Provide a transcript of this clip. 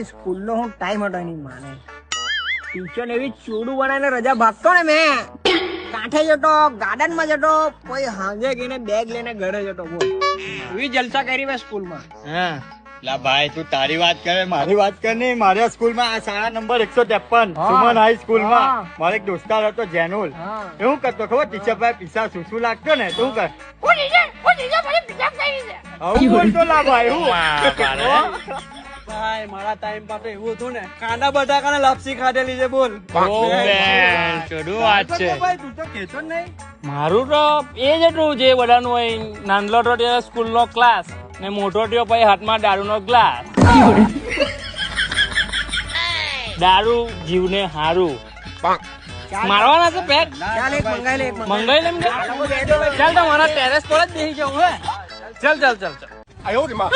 school નો હું time હતો એની માને ટીચર એવી ચોડું બનાવીને રજા ભાગતો ને મેં કાંઠે જતો ગાર્ડન માં જતો કોઈ હાંજે ગઈને બેગ લઈને ઘરે જતો બોલ એવી જલસા કરી મેં સ્કૂલ માં લા ભાઈ તું તારી વાત કરે મારી વાત કર ને મારા સ્કૂલ માં આ શાળા નંબર 153 સુમન હાઈ સ્કૂલ માં મારો એક દોસ્તાર હતો જેનુલ એવું કરતો ખબર ટીચર ભાઈ પીસા સુસુ લાગતો ને તું કર આવું બોલતો લા ભાઈ હું ભાઈ મારા ટાઈમ પર તો એવું હતું ને કાંદા બટાકાને લાપસી ખાધેલી છે બોલ ચોડું વાત છે ભાઈ તું તો કેતો જ નહીં મારું તો એ જ હતું જે બધાનું હોય નાનલો તો ત્યારે સ્કૂલ નો ક્લાસ ને મોટો થયો પછી હાથમાં દારૂ નો ગ્લાસ દારૂ જીવને હારું મારવાના છે પેક ચાલ એક મંગાઈ લે મંગાઈ લેમ કે ચાલ તો મારા ટેરેસ પર જ બેસી જાઉં હે ચાલ ચાલ ચાલ ચાલ આયો રે માં